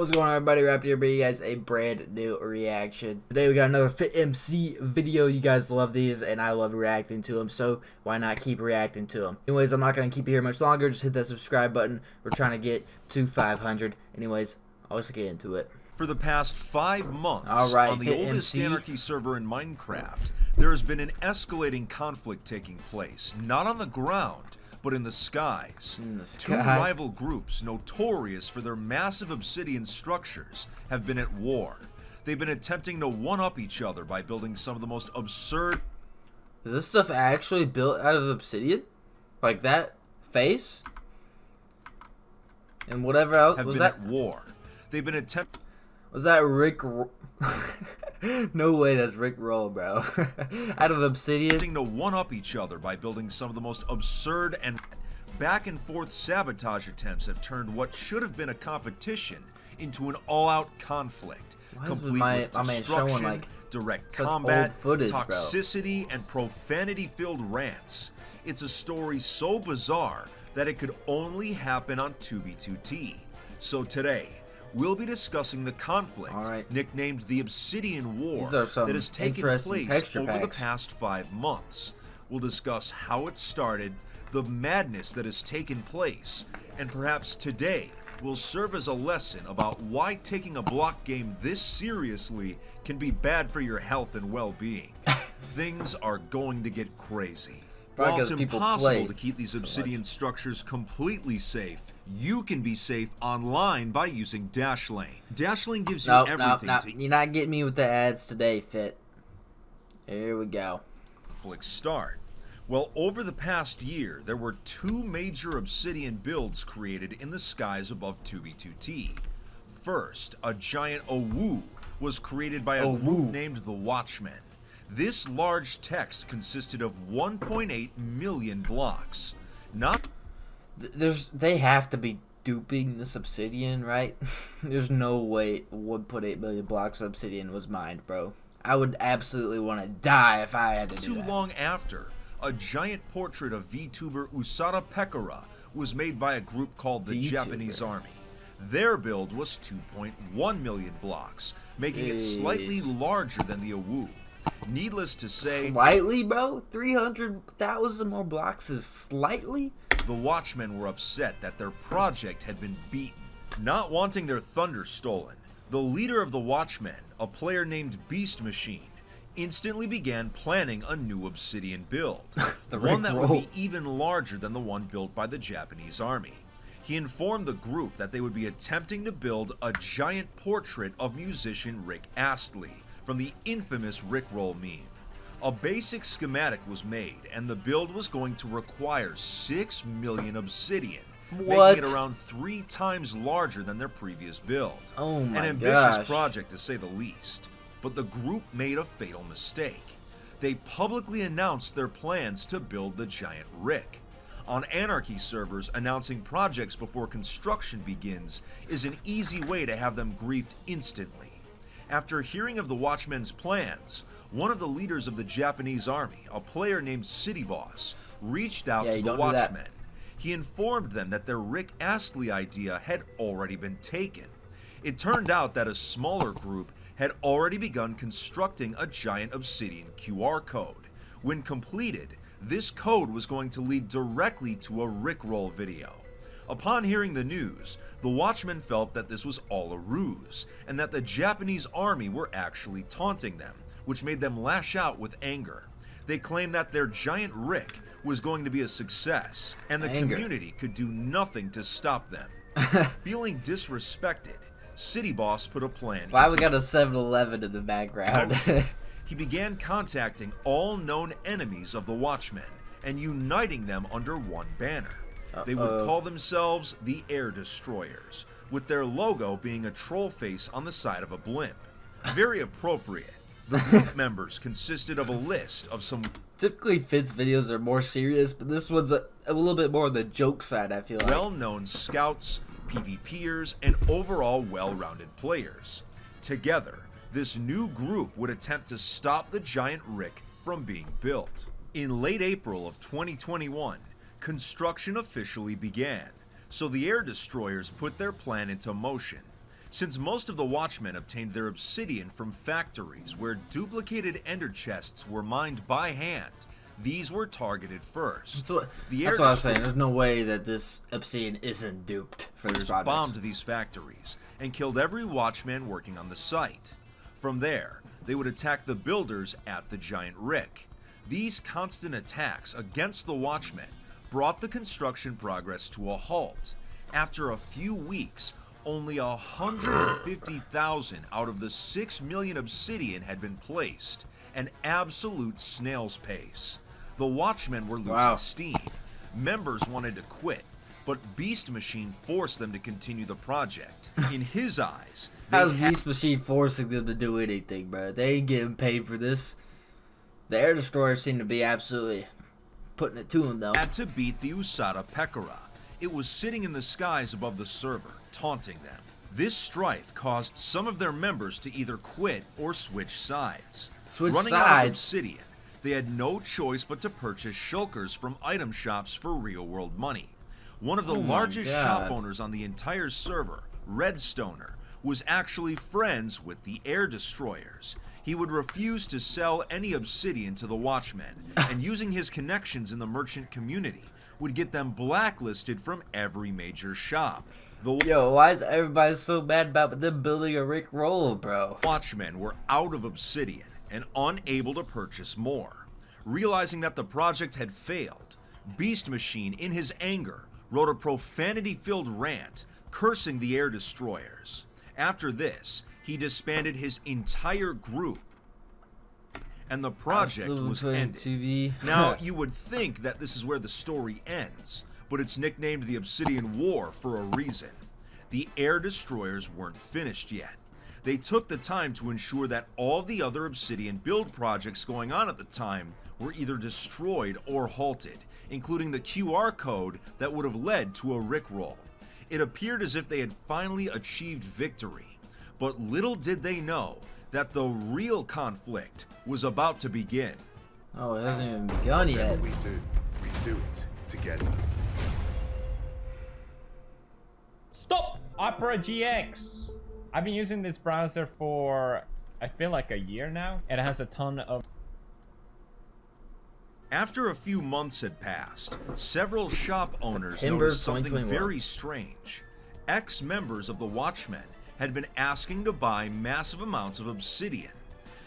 What's going on, everybody? Wrapped here, bringing you guys a brand new reaction. Today we got another fitmc video. You guys love these, and I love reacting to them, so why not keep reacting to them? Anyways, I'm not going to keep you here much longer. Just hit that subscribe button. We're trying to get to 500. Anyways, I'll just get into it. For the past 5 months, Alright, on the oldest anarchy server in Minecraft, there has been an escalating conflict taking place, not on the ground, but in the skies. Two rival groups, notorious for their massive obsidian structures, have been at war. They've been attempting to one-up each other by building some of the most absurd... Is this stuff actually built out of obsidian? Like that face? And whatever else? Have Was been that at war. They've been attempting... Was that Rick? No way, that's Rick Roll, bro. Out of obsidian. To one-up each other by building some of the most absurd and back-and-forth sabotage attempts have turned what should have been a competition into an all-out conflict, complete with destruction, like direct combat, footage, toxicity, and profanity-filled rants. It's a story so bizarre that it could only happen on 2b2t. So today, we'll be discussing the conflict, nicknamed the Obsidian War, that has taken place over the past 5 months. We'll discuss how it started, the madness that has taken place, and perhaps today will serve as a lesson about why taking a block game this seriously can be bad for your health and well-being. Things are going to get crazy. While it's impossible to keep these obsidian structures completely safe, you can be safe online by using Dashlane. Dashlane gives you everything You're not getting me with the ads today, Fit. Here we go. Conflict start. Well, over the past year, there were 2 major obsidian builds created in the skies above 2b2t. First, a giant Owu was created by a group named the Watchmen. This large text consisted of 1.8 million blocks. They have to be duping this obsidian, right? There's no way 1.8 million blocks of obsidian was mined, bro. I would absolutely want to die if I had to do that. Too long after, a giant portrait of VTuber Usada Pekora was made by a group called the Japanese Army. Their build was 2.1 million blocks, making it slightly larger than the Owu. Needless to say, slightly, bro? 300,000 more blocks is slightly? The Watchmen were upset that their project had been beaten. Not wanting their thunder stolen, the leader of the Watchmen, a player named Beast Machine, instantly began planning a new obsidian build, one that would be even larger than the one built by the Japanese army. He informed the group that they would be attempting to build a giant portrait of musician Rick Astley from the infamous Rickroll meme. A basic schematic was made, and the build was going to require 6 million obsidian, making it around 3 times larger than their previous build. Oh my gosh. An ambitious project, to say the least. But the group made a fatal mistake. They publicly announced their plans to build the giant Rick. On Anarchy servers, announcing projects before construction begins is an easy way to have them griefed instantly. After hearing of the Watchmen's plans, one of the leaders of the Japanese army, a player named City Boss, reached out to the Watchmen. He informed them that their Rick Astley idea had already been taken. It turned out that a smaller group had already begun constructing a giant obsidian QR code. When completed, this code was going to lead directly to a Rickroll video. Upon hearing the news, the Watchmen felt that this was all a ruse, and that the Japanese army were actually taunting them, which made them lash out with anger. They claimed that their giant Rick was going to be a success, and the community could do nothing to stop them. Feeling disrespected, City Boss put a plan. Why we got a 7-Eleven in the background? He began contacting all known enemies of the Watchmen and uniting them under one banner. They would call themselves the Air Destroyers, with their logo being a troll face on the side of a blimp. Very appropriate. The group members consisted of a list of some... Typically, Fit's videos are more serious, but this one's a little bit more on the joke side, I feel like. Well-known scouts, PvPers, and overall well-rounded players. Together, this new group would attempt to stop the giant Rick from being built. In late April of 2021, construction officially began, so the Air Destroyers put their plan into motion. Since most of the Watchmen obtained their obsidian from factories where duplicated ender chests were mined by hand, these were targeted first. That's what I was saying. There's no way that this obsidian isn't duped for this project. Bombed these factories and killed every Watchman working on the site. From there, they would attack the builders at the giant rick. These constant attacks against the Watchmen brought the construction progress to a halt. After a few weeks, only 150,000 out of the 6 million obsidian had been placed, an absolute snail's pace. The Watchmen were losing steam. Members wanted to quit, but Beast Machine forced them to continue the project. In his eyes, how's Beast Machine forcing them to do anything, bro? They ain't getting paid for this. The Air Destroyers seem to be absolutely putting it to them, though. Had to beat the USADA pekora. It was sitting in the skies above the server, taunting them. This strife caused some of their members to either quit or switch sides. Running out of obsidian, they had no choice but to purchase shulkers from item shops for real-world money. One of the largest shop owners on the entire server, Redstoner, was actually friends with the Air Destroyers. He would refuse to sell any obsidian to the Watchmen, and using his connections in the merchant community, would get them blacklisted from every major shop. Yo, why is everybody so mad about them building a Rick roll, bro? Watchmen were out of obsidian and unable to purchase more. Realizing that the project had failed, Beast Machine, in his anger, wrote a profanity-filled rant cursing the Air Destroyers. After this, he disbanded his entire group, and the project was ended. Now, you would think that this is where the story ends, but it's nicknamed the Obsidian War for a reason. The Air Destroyers weren't finished yet. They took the time to ensure that all the other Obsidian build projects going on at the time were either destroyed or halted, including the QR code that would have led to a Rickroll. It appeared as if they had finally achieved victory, but little did they know that the real conflict was about to begin. Oh, it hasn't even begun yet. We do it together. Stop! Opera GX! I've been using this browser for, I feel like a year now, and it has a ton of... After a few months had passed, several shop owners noticed something very strange. Ex-members of the Watchmen had been asking to buy massive amounts of obsidian.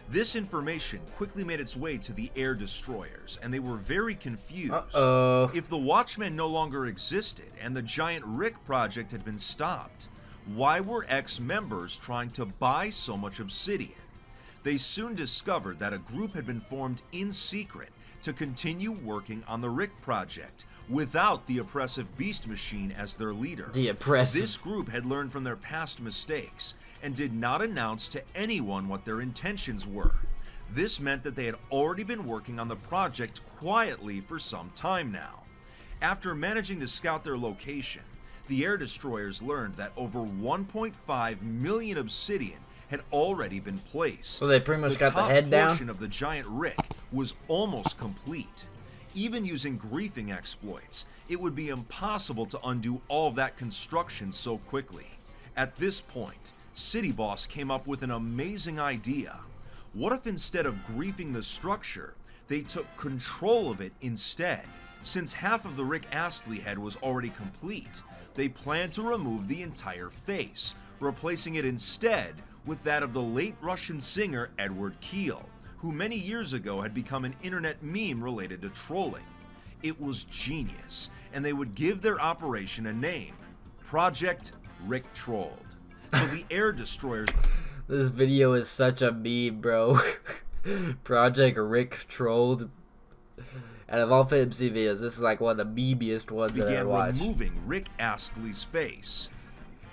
This information quickly made its way to the Air Destroyers, and they were very confused. If the Watchmen no longer existed and the giant Rick project had been stopped, why were ex-members trying to buy so much obsidian? They soon discovered that a group had been formed in secret to continue working on the Rick project without the oppressive Beast Machine as their leader. This group had learned from their past mistakes and did not announce to anyone what their intentions were. This meant that they had already been working on the project quietly for some time now. After managing to scout their location, the Air Destroyers learned that over 1.5 million obsidian had already been placed. So they pretty much got the head down? The top portion of the giant Rick was almost complete. Even using griefing exploits, it would be impossible to undo all of that construction so quickly. At this point, City Boss came up with an amazing idea. What if instead of griefing the structure, they took control of it instead? Since half of the Rick Astley head was already complete, they planned to remove the entire face, replacing it instead with that of the late Russian singer Edward Keel, who many years ago had become an internet meme related to trolling. It was genius, and they would give their operation a name: Project Rick Trolled. So the Air Destroyers... This video is such a meme, bro. Project Rick Trolled. Out of all fitmc videos, this is like one of the memeiest ones that I watched. Began removing Rick Astley's face.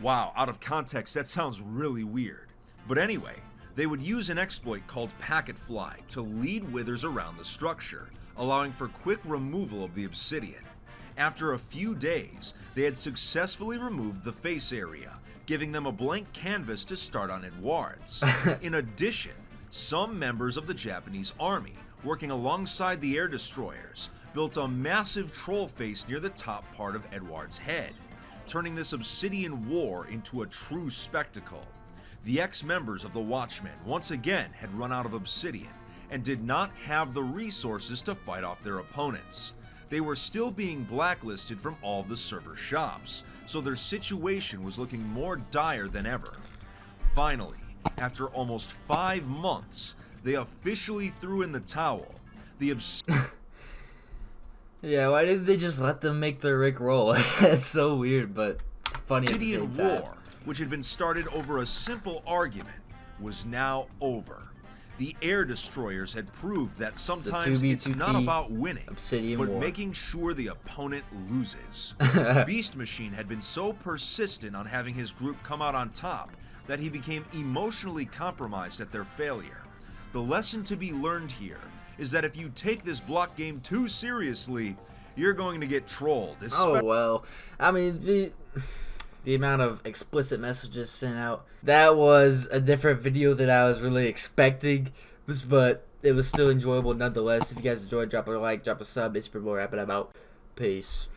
Wow, out of context, that sounds really weird. But anyway, they would use an exploit called Packet Fly to lead withers around the structure, allowing for quick removal of the obsidian. After a few days, they had successfully removed the face area, giving them a blank canvas to start on Edwards. In addition, some members of the Japanese army, working alongside the Air Destroyers, built a massive troll face near the top part of Edward's head. turning this Obsidian War into a true spectacle. The ex-members of the Watchmen once again had run out of obsidian and did not have the resources to fight off their opponents. They were still being blacklisted from all the server shops, so their situation was looking more dire than ever. Finally, after almost 5 months, they officially threw in the towel. The Yeah, why didn't they just let them make the Rick roll? It's so weird, but it's funny at the same Obsidian time. War, which had been started over a simple argument, was now over. The air destroyers had proved that sometimes it's not about winning, Obsidian but War. making sure the opponent loses. Beast Machine had been so persistent on having his group come out on top that he became emotionally compromised at their failure. The lesson to be learned here is that if you take this block game too seriously, you're going to get trolled. Oh well, I mean the amount of explicit messages sent out, that was a different video than I was really expecting, but it was still enjoyable nonetheless. If you guys enjoyed, drop a like, drop a sub. It's been more wrapping up. Peace.